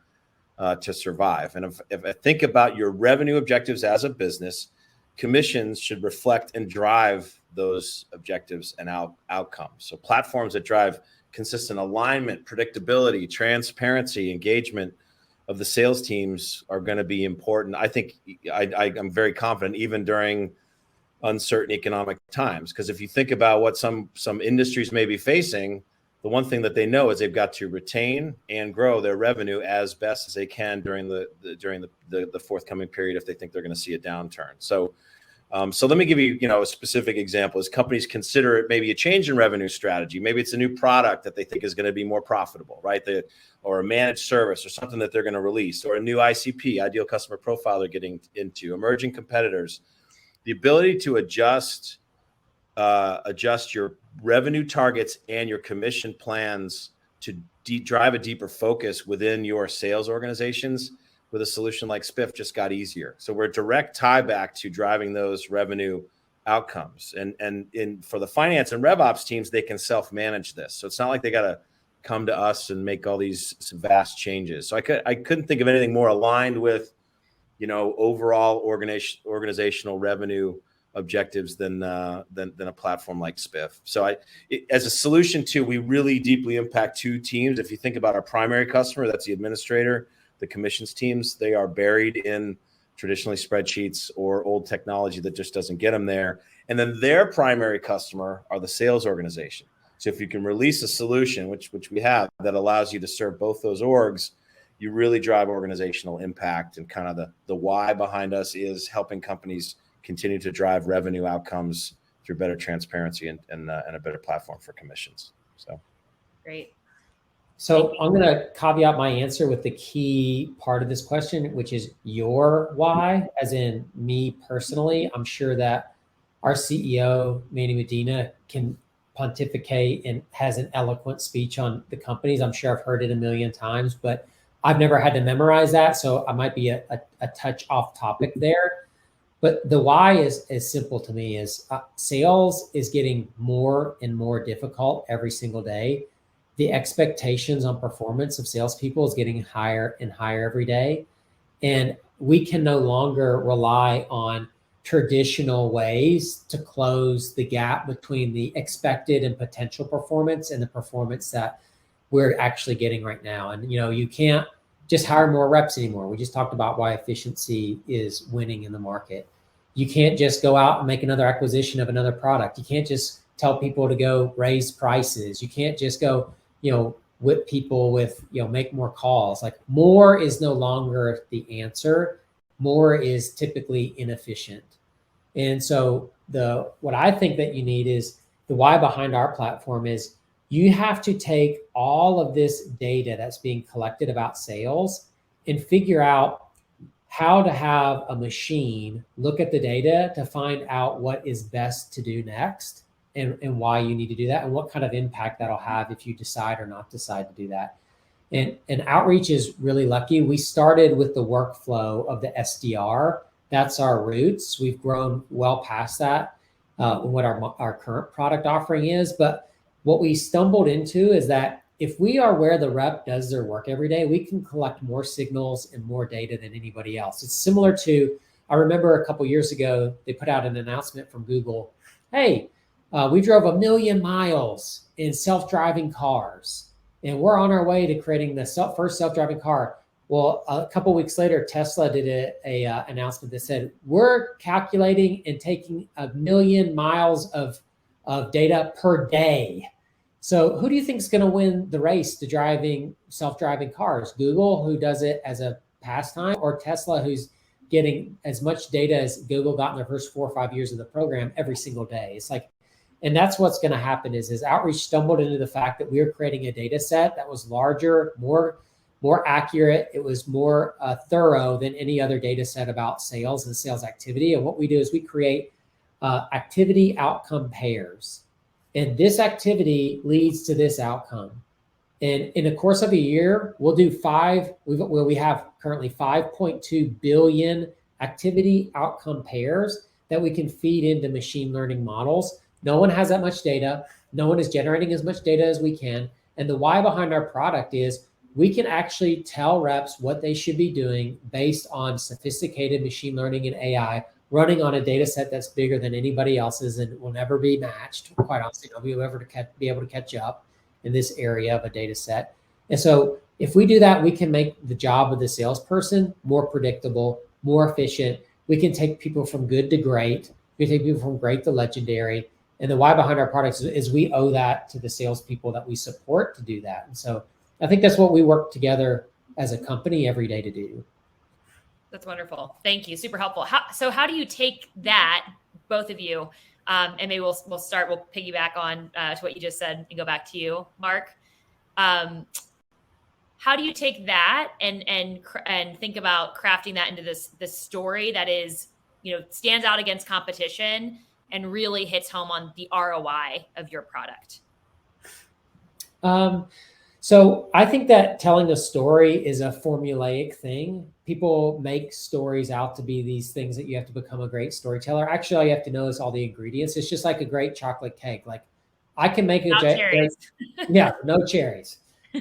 to survive. And if I think about your revenue objectives as a business, commissions should reflect and drive those objectives and outcomes. So platforms that drive consistent alignment, predictability, transparency, engagement of the sales teams are going to be important. I think I'm very confident even during uncertain economic times, because if you think about what some industries may be facing, the one thing that they know is they've got to retain and grow their revenue as best as they can during the forthcoming period if they think they're going to see a downturn. So let me give you a specific example. As companies consider it maybe a change in revenue strategy, maybe it's a new product that they think is going to be more profitable, right? Or a managed service or something that they're going to release, or a new ICP, ideal customer profile they're getting into, emerging competitors. The ability to adjust your revenue targets and your commission plans to drive a deeper focus within your sales organizations with a solution like Spiff just got easier. So we're a direct tie back to driving those revenue outcomes. And for the finance and RevOps teams, they can self-manage this. So it's not like they got to come to us and make all these vast changes. So I couldn't think of anything more aligned with overall organizational revenue objectives than a platform like Spiff. So as a solution too, we really deeply impact 2 teams. If you think about our primary customer, that's the administrator, the commissions teams, they are buried in traditionally spreadsheets or old technology that just doesn't get them there. And then their primary customer are the sales organization. So if you can release a solution, which we have, that allows you to serve both those orgs, you really drive organizational impact. And kind of the why behind us is helping companies continue to drive revenue outcomes through better transparency and a better platform for commissions. So great. So I'm going to caveat my answer with the key part of this question, which is your why, as in me personally. I'm sure that our CEO, Manny Medina, can pontificate and has an eloquent speech on the companies. I'm sure I've heard it a million times, but I've never had to memorize that. So I might be a touch off topic there. But the why is simple to me is sales is getting more and more difficult every single day. The expectations on performance of salespeople is getting higher and higher every day. And we can no longer rely on traditional ways to close the gap between the expected and potential performance and the performance that we're actually getting right now. And, you can't just hire more reps anymore. We just talked about why efficiency is winning in the market. You can't just go out and make another acquisition of another product. You can't just tell people to go raise prices. You can't just go, whip people with, make more calls. Like, more is no longer the answer. More is typically inefficient. And so what I think that you need is the why behind our platform is you have to take all of this data that's being collected about sales and figure out how to have a machine look at the data to find out what is best to do next and why you need to do that and what kind of impact that'll have if you decide or not decide to do that. And outreach is really lucky. We started with the workflow of the SDR. That's our roots. We've grown well past that, what our current product offering is. But what we stumbled into is that if we are where the rep does their work every day, we can collect more signals and more data than anybody else. It's similar to, I remember a couple years ago, they put out an announcement from Google. Hey, we drove 1 million miles in self-driving cars, and we're on our way to creating the first self-driving car. Well, a couple weeks later, Tesla did a announcement that said, we're calculating and taking 1 million miles of data per day. So who do you think is going to win the race to driving self-driving cars? Google, who does it as a pastime, or Tesla, who's getting as much data as Google got in their first 4 or 5 years of the program every single day? It's like, and that's what's going to happen is outreach stumbled into the fact that we were creating a data set that was larger, more accurate. It was more thorough than any other data set about sales and sales activity. And what we do is we create activity outcome pairs. And this activity leads to this outcome. And in the course of a year, we'll do we have currently 5.2 billion activity outcome pairs that we can feed into machine learning models. No one has that much data. No one is generating as much data as we can. And the why behind our product is we can actually tell reps what they should be doing based on sophisticated machine learning and AI running on a data set that's bigger than anybody else's and will never be matched. Quite honestly, nobody will ever be able to catch up in this area of a data set. And so if we do that, we can make the job of the salesperson more predictable, more efficient. We can take people from good to great. We can take people from great to legendary. And the why behind our products is we owe that to the salespeople that we support to do that. And so I think that's what we work together as a company every day to do. That's wonderful. Thank you. Super helpful. How do you take that, both of you, and maybe we'll piggyback on to what you just said and go back to you, Mark. How do you take that and think about crafting that into this story that is, stands out against competition and really hits home on the ROI of your product? So I think that telling a story is a formulaic thing. People make stories out to be these things that you have to become a great storyteller. Actually, all you have to know is all the ingredients. It's just like a great chocolate cake. Like I can make no cherries. No cherries.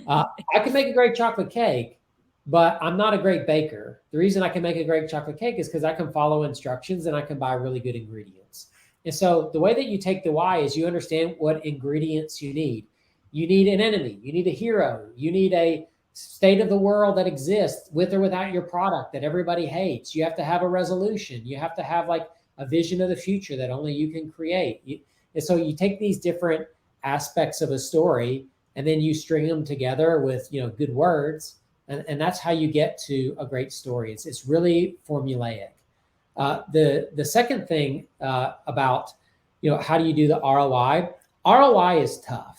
I can make a great chocolate cake, but I'm not a great baker. The reason I can make a great chocolate cake is because I can follow instructions and I can buy really good ingredients. And so the way that you take the why is you understand what ingredients you need. You need an enemy. You need a hero. You need a state of the world that exists with or without your product that everybody hates. You have to have a resolution. You have to have like a vision of the future that only you can create. And so you take these different aspects of a story and then you string them together with good words. And that's how you get to a great story. It's really formulaic. The second thing about how do you do the ROI? ROI is tough.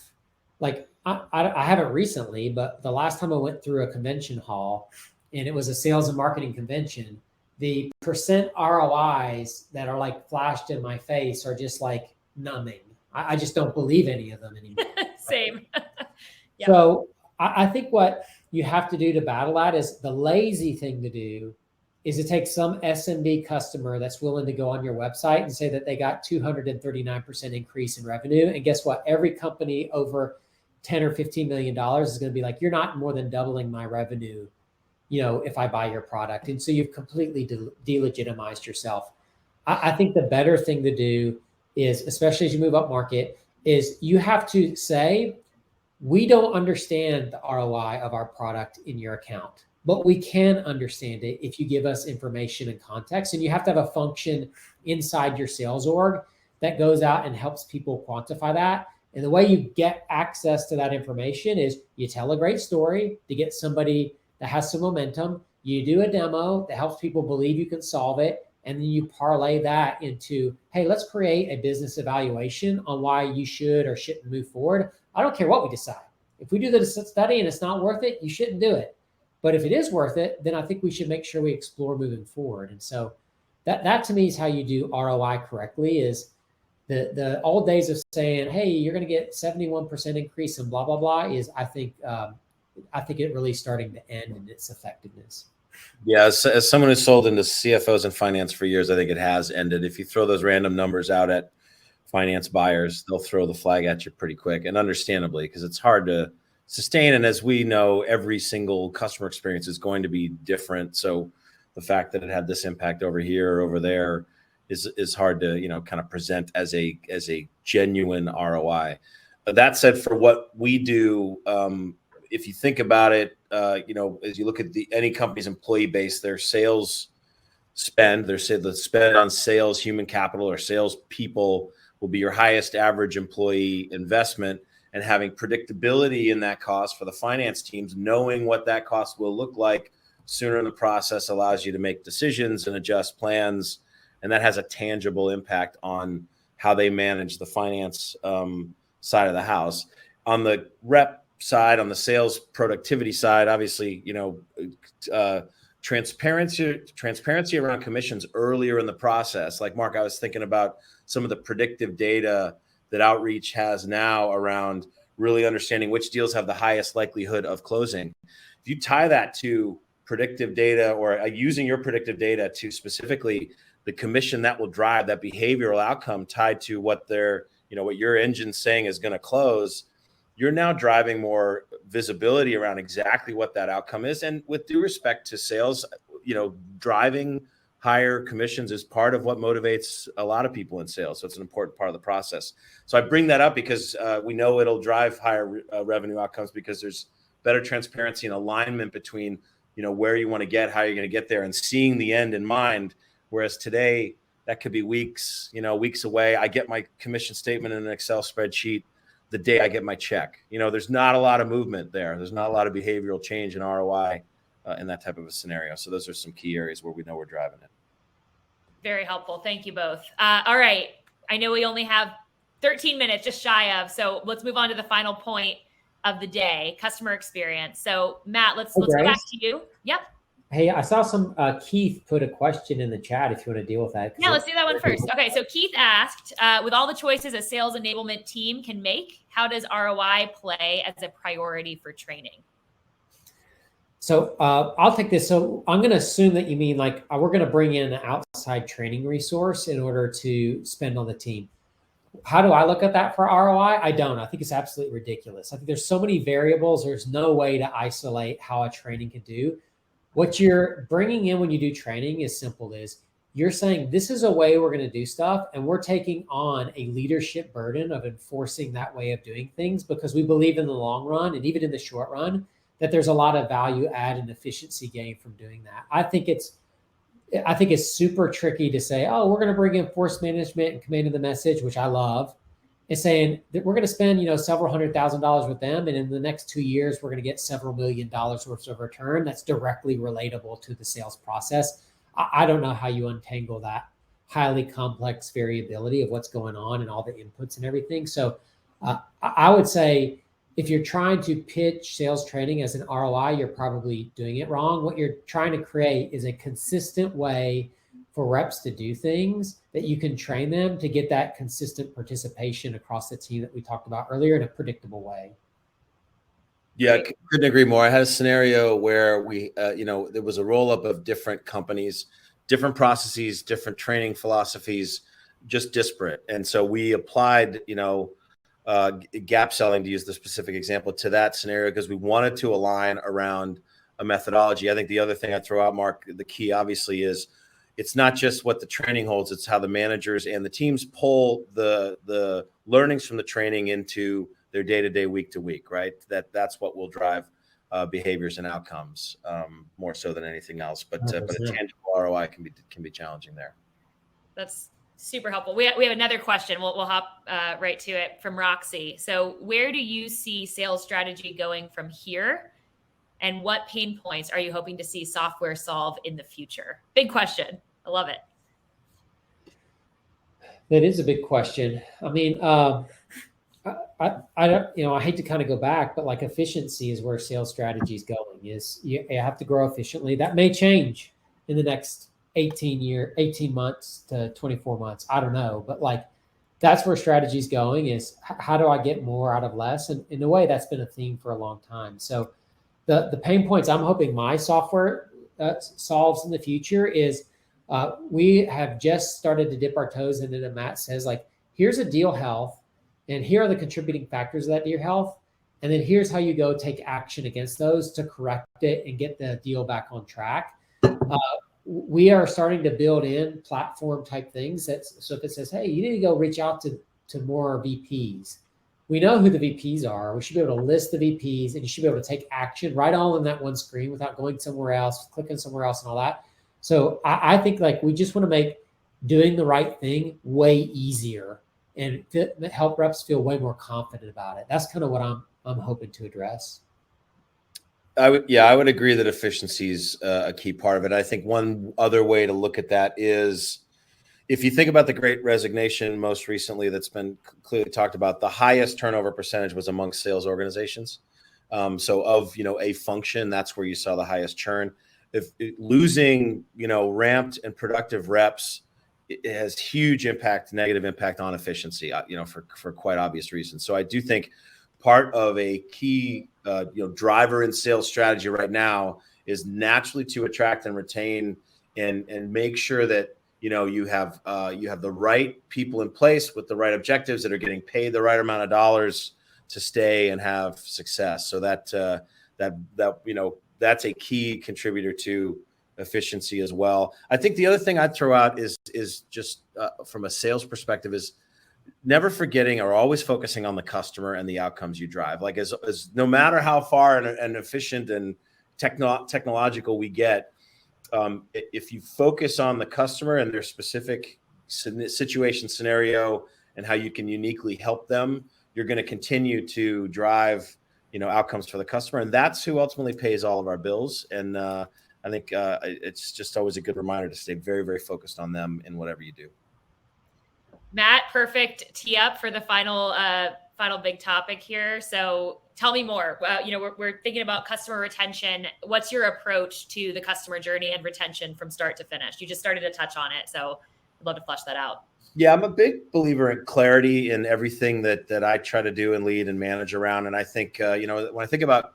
Like I haven't recently, but the last time I went through a convention hall and it was a sales and marketing convention, the percent ROIs that are like flashed in my face are just like numbing. I just don't believe any of them anymore. Same. Yep. So I think what you have to do to battle that is the lazy thing to do is to take some SMB customer that's willing to go on your website and say that they got 239% increase in revenue. And guess what? Every company over 10 or $15 million is going to be like, you're not more than doubling my revenue, if I buy your product. And so you've completely delegitimized yourself. I think the better thing to do is, especially as you move up market, is you have to say, we don't understand the ROI of our product in your account, but we can understand it if you give us information and context. And you have to have a function inside your sales org that goes out and helps people quantify that. And the way you get access to that information is you tell a great story to get somebody that has some momentum. You do a demo that helps people believe you can solve it. And then you parlay that into, hey, let's create a business evaluation on why you should or shouldn't move forward. I don't care what we decide. If we do the study and it's not worth it, you shouldn't do it. But if it is worth it, then I think we should make sure we explore moving forward. And so that to me is how you do ROI correctly. Is the old days of saying, hey, you're going to get 71% increase in blah, blah, blah is, I think, I think it really starting to end in its effectiveness. Yeah, as someone who's sold into CFOs and finance for years, I think it has ended. If you throw those random numbers out at finance buyers, they'll throw the flag at you pretty quick, and understandably, because it's hard to sustain. And as we know, every single customer experience is going to be different. So the fact that it had this impact over here or over there is hard to, kind of present as a genuine ROI. But that said, for what we do, if you think about it, as you look at any company's employee base, their sales spend, the spend on sales, human capital, or sales people will be your highest average employee investment, and having predictability in that cost for the finance teams, knowing what that cost will look like sooner in the process allows you to make decisions and adjust plans. And that has a tangible impact on how they manage the finance side of the house. On the rep side, on the sales productivity side, obviously, transparency around commissions earlier in the process. Like Mark, I was thinking about some of the predictive data that Outreach has now around really understanding which deals have the highest likelihood of closing. If you tie that to predictive data, or using your predictive data to specifically the commission that will drive that behavioral outcome tied to what what your engine's saying is going to close, you're now driving more visibility around exactly what that outcome is. And with due respect to sales, driving higher commissions is part of what motivates a lot of people in sales. So it's an important part of the process. So I bring that up because we know it'll drive higher revenue outcomes, because there's better transparency and alignment between, where you want to get, how you're going to get there, and seeing the end in mind. Whereas today, that could be weeks away. I get my commission statement in an Excel spreadsheet the day I get my check. There's not a lot of movement there. There's not a lot of behavioral change in ROI in that type of a scenario. So those are some key areas where we know we're driving it. Very helpful. Thank you both. All right. I know we only have 13 minutes, just shy of. So let's move on to the final point of the day, customer experience. So Matt, let's go back to you. Yep. Hey, I saw some Keith put a question in the chat if you want to deal with that. Yeah, let's do that one first. Okay, so Keith asked, with all the choices a sales enablement team can make, how does ROI play as a priority for training? So I'll take this. So I'm going to assume that you mean like we're going to bring in an outside training resource in order to spend on the team. How do I look at that for ROI? I don't. I think it's absolutely ridiculous. I think there's so many variables. There's no way to isolate how a training can do. What you're bringing in when you do training is simple. You're saying this is a way we're going to do stuff, and we're taking on a leadership burden of enforcing that way of doing things, because we believe in the long run and even in the short run that there's a lot of value add and efficiency gain from doing that. I think it's super tricky to say, oh, we're going to bring in force management and command of the message, which I love, and saying that we're going to spend, several $100,000 with them, and in the next 2 years, we're going to get several $1 million worth of return that's directly relatable to the sales process. I don't know how you untangle that highly complex variability of what's going on and all the inputs and everything. So I would say if you're trying to pitch sales training as an ROI, you're probably doing it wrong. What you're trying to create is a consistent way for reps to do things that you can train them to get that consistent participation across the team that we talked about earlier in a predictable way. Yeah, couldn't agree more. I had a scenario where we, there was a roll-up of different companies, different processes, different training philosophies, just disparate. And so we applied, gap selling, to use the specific example, to that scenario because we wanted to align around a methodology. I think the other thing I throw out, Mark, the key obviously is it's not just what the training holds, it's how the managers and the teams pull the learnings from the training into their day-to-day, week-to-week, right? That's what will drive behaviors and outcomes more so than anything else. But a tangible ROI can be challenging there. That's super helpful. We have another question. We'll hop right to it from Roxy. So where do you see sales strategy going from here? And what pain points are you hoping to see software solve in the future? Big question. I love it. That is a big question. I mean, I don't, I hate to kind of go back, but like efficiency is where sales strategy is going. Is you have to grow efficiently. That may change in the next 18 months to 24 months. I don't know, but like that's where strategy is going. Is how do I get more out of less? And in a way, that's been a theme for a long time. So the pain points I'm hoping my software solves in the future is we have just started to dip our toes into that. Matt says, like, here's a deal health, and here are the contributing factors of that deal health. And then here's how you go take action against those to correct it and get the deal back on track. We are starting to build in platform type things. So if it says, hey, you need to go reach out to more VPs, we know who the VPs are. We should be able to list the VPs, and you should be able to take action right all in that one screen without going somewhere else, clicking somewhere else and all that. So I think like we just want to make doing the right thing way easier and help reps feel way more confident about it. That's kind of what I'm hoping to address. I would agree that efficiency is a key part of it. I think one other way to look at that is, if you think about the Great Resignation most recently that's been clearly talked about, the highest turnover percentage was amongst sales organizations. So of, a function, that's where you saw the highest churn. If losing, ramped and productive reps, it has huge negative impact on efficiency, for quite obvious reasons. So I do think part of a key, driver in sales strategy right now is naturally to attract and retain and make sure that, you have the right people in place with the right objectives that are getting paid the right amount of dollars to stay and have success. So that's a key contributor to efficiency as well. I think the other thing I'd throw out is just from a sales perspective is never forgetting or always focusing on the customer and the outcomes you drive. Like as no matter how far and efficient and technological we get, if you focus on the customer and their specific situation, scenario, and how you can uniquely help them, you're going to continue to drive, outcomes for the customer. And that's who ultimately pays all of our bills. And I think it's just always a good reminder to stay very, very focused on them in whatever you do. Matt, perfect tee up for the final big topic here. So tell me more. We're thinking about customer retention. What's your approach to the customer journey and retention from start to finish? You just started to touch on it, so I'd love to flesh that out. Yeah, I'm a big believer in clarity in everything that I try to do and lead and manage around. And I think, when I think about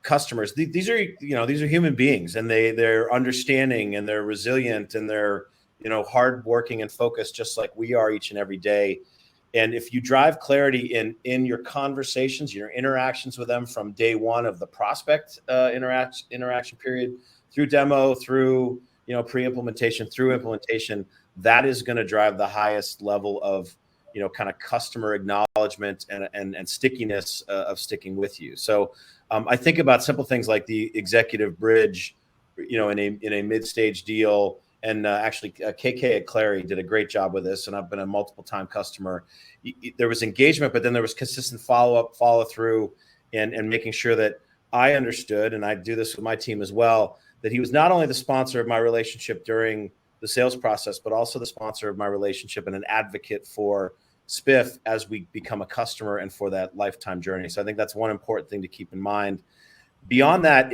customers, these are human beings, and they're understanding and they're resilient and they're, hardworking and focused just like we are each and every day. And if you drive clarity in your conversations, your interactions with them from day one of the prospect interaction period through demo, through pre-implementation, through implementation, that is going to drive the highest level of kind of customer acknowledgement and stickiness of sticking with you. So I think about simple things like the executive bridge, in a mid-stage deal. And actually, KK at Clary did a great job with this, and I've been a multiple-time customer. There was engagement, but then there was consistent follow-up, follow-through, and making sure that I understood, and I do this with my team as well, that he was not only the sponsor of my relationship during the sales process, but also the sponsor of my relationship and an advocate for Spiff as we become a customer and for that lifetime journey. So I think that's one important thing to keep in mind. Beyond that,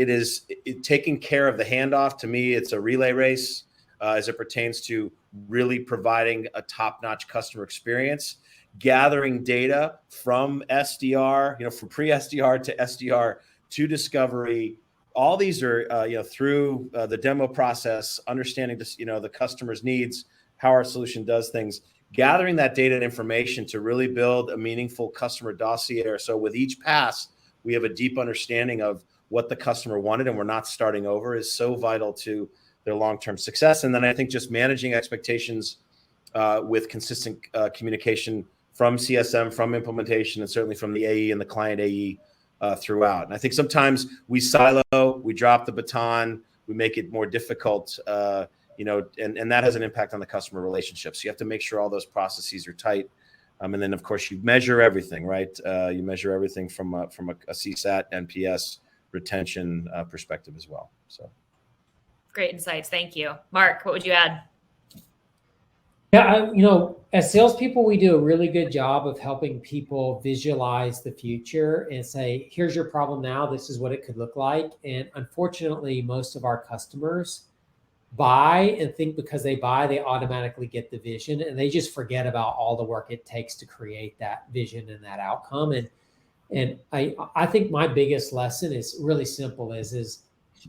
taking care of the handoff. To me, it's a relay race. As it pertains to really providing a top-notch customer experience, gathering data from SDR, from pre-SDR to SDR to discovery. All these are, through the demo process, understanding this, the customer's needs, how our solution does things, gathering that data and information to really build a meaningful customer dossier. So with each pass, we have a deep understanding of what the customer wanted, and we're not starting over, is so vital to their long-term success. And then I think just managing expectations with consistent communication from CSM, from implementation, and certainly from the AE and the client AE throughout. And I think sometimes we silo, we drop the baton, we make it more difficult, and that has an impact on the customer relationship. So you have to make sure all those processes are tight. And then, of course, you measure everything, right? You measure everything from a CSAT, NPS, retention perspective as well. So. Great insights. Thank you. Mark, what would you add? Yeah, as salespeople, we do a really good job of helping people visualize the future and say, here's your problem now. This is what it could look like. And unfortunately, most of our customers buy and think because they buy, they automatically get the vision, and they just forget about all the work it takes to create that vision and that outcome. And And I think my biggest lesson is really simple is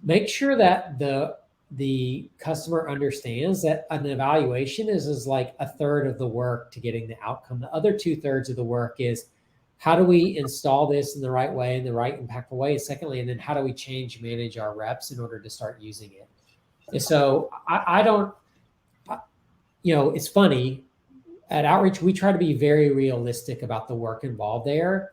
make sure that the customer understands that an evaluation is like a third of the work to getting the outcome. The other 2/3 of the work is how do we install this in the right way, in the right impactful way? And secondly, and then how do we manage our reps in order to start using it? And so I don't, it's funny at Outreach, we try to be very realistic about the work involved there.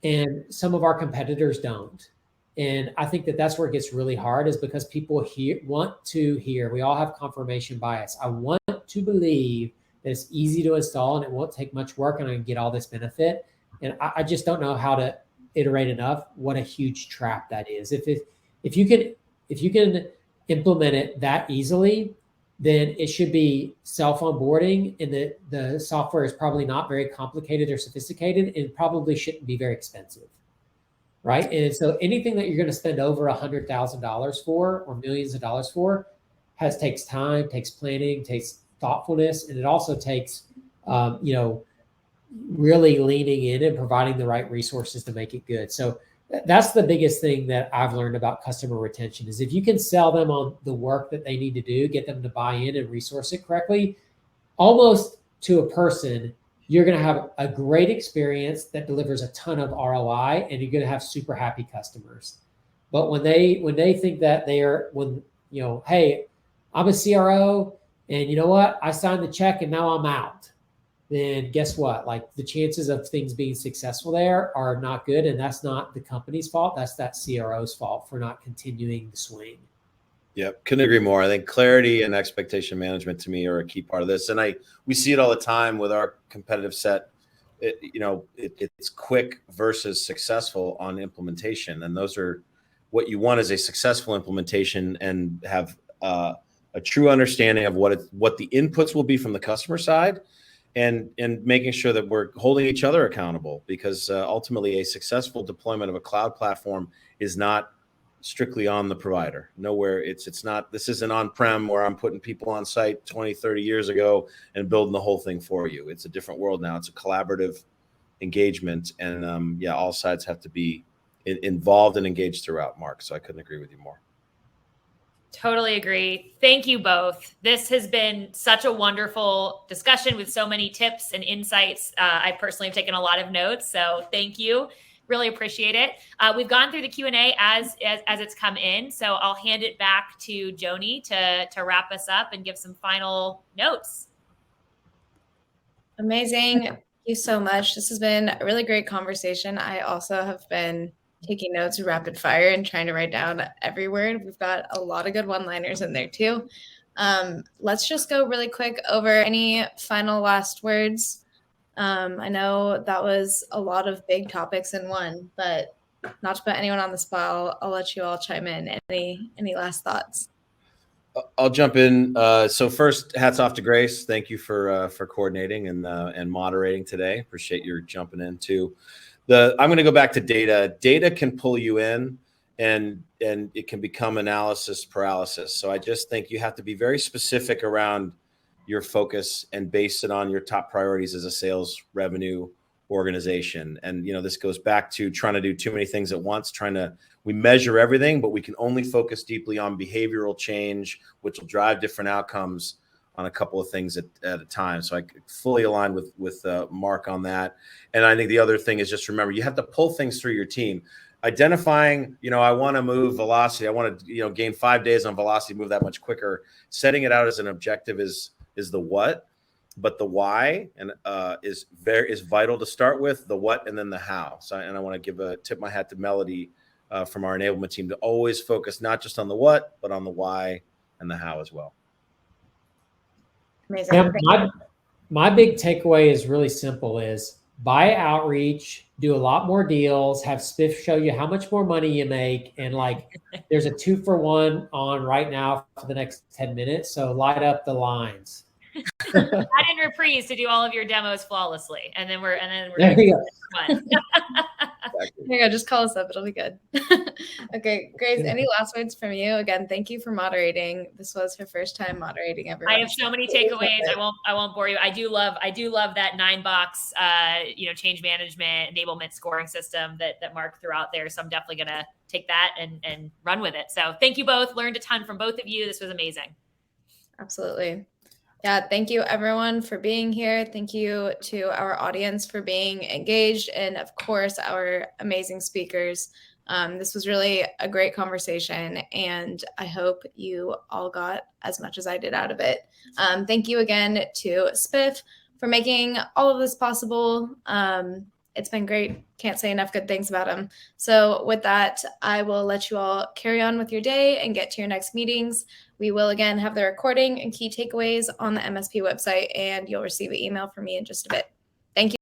And some of our competitors don't. And I think that that's where it gets really hard, is because people want to hear, we all have confirmation bias. I want to believe that it's easy to install and it won't take much work and I can get all this benefit. And I just don't know how to iterate enough what a huge trap that is. If you can implement it that easily, then it should be self-onboarding, and the software is probably not very complicated or sophisticated, and probably shouldn't be very expensive, right? And so anything that you're going to spend over $100,000 for or millions of dollars for takes time, takes planning, takes thoughtfulness, and it also takes, really leaning in and providing the right resources to make it good. So that's the biggest thing that I've learned about customer retention, is if you can sell them on the work that they need to do, get them to buy in and resource it correctly, almost to a person, you're going to have a great experience that delivers a ton of ROI, and you're going to have super happy customers. But when they think that hey, I'm a CRO and you know what? I signed the check and now I'm out. Then guess what? Like, the chances of things being successful there are not good. And that's not the company's fault. That's that CRO's fault for not continuing the swing. Yep, couldn't agree more. I think clarity and expectation management to me are a key part of this. And we see it all the time with our competitive set. It's quick versus successful on implementation. And those are what you want, is a successful implementation and have a true understanding of what the inputs will be from the customer side, and making sure that we're holding each other accountable, because ultimately a successful deployment of a cloud platform is not strictly on the provider. Nowhere, it's not, this isn't on-prem where I'm putting people on site 20, 30 years ago and building the whole thing for you. It's a different world now. It's a collaborative engagement, and all sides have to be involved and engaged throughout, Mark. So I couldn't agree with you more. Totally agree. Thank you both. This has been such a wonderful discussion with so many tips and insights. I personally have taken a lot of notes, so thank you. Really appreciate it. We've gone through the Q&A as it's come in, so I'll hand it back to Joni to wrap us up and give some final notes. Amazing. Thank you so much. This has been a really great conversation. I also have been taking notes rapid fire and trying to write down every word. We've got a lot of good one-liners in there too. Let's just go really quick over any final last words. I know that was a lot of big topics in one, but not to put anyone on the spot, I'll let you all chime in. Any last thoughts? I'll jump in. So first, hats off to Grace. Thank you for coordinating and moderating today. Appreciate your jumping in too. I'm going to go back to data. Data can pull you in, and it can become analysis paralysis. So I just think you have to be very specific around your focus and base it on your top priorities as a sales revenue organization. And, this goes back to trying to do too many things at once, we measure everything, but we can only focus deeply on behavioral change, which will drive different outcomes on a couple of things at a time. So I fully align with Mark on that. And I think the other thing is just remember, you have to pull things through your team. Identifying, I want to move velocity. I want to, gain 5 days on velocity, move that much quicker. Setting it out as an objective is the what, but the why is vital to start with, the what and then the how. So, and I want to tip my hat to Melody from our enablement team to always focus not just on the what, but on the why and the how as well. Amazing. Yeah, my big takeaway is really simple: is buy Outreach, do a lot more deals, have Spiff show you how much more money you make, and there's a 2-for-1 on right now for the next 10 minutes. So light up the lines. Add in Reprise to do all of your demos flawlessly, and then we're there you go. There you go. Just call us up. It'll be good. Okay, Grace, any last words from you? Again, thank you for moderating. This was her first time moderating, everyone. I have so many takeaways. I won't bore you. I do love that 9-box change management enablement scoring system that Mark threw out there. So I'm definitely gonna take that and run with it. So thank you both. Learned a ton from both of you. This was amazing. Absolutely. Yeah, thank you everyone for being here. Thank you to our audience for being engaged, and of course our amazing speakers. This was really a great conversation, and I hope you all got as much as I did out of it. Thank you again to Spiff for making all of this possible. It's been great. Can't say enough good things about him. So with that, I will let you all carry on with your day and get to your next meetings. We will again have the recording and key takeaways on the MSP website, and you'll receive an email from me in just a bit.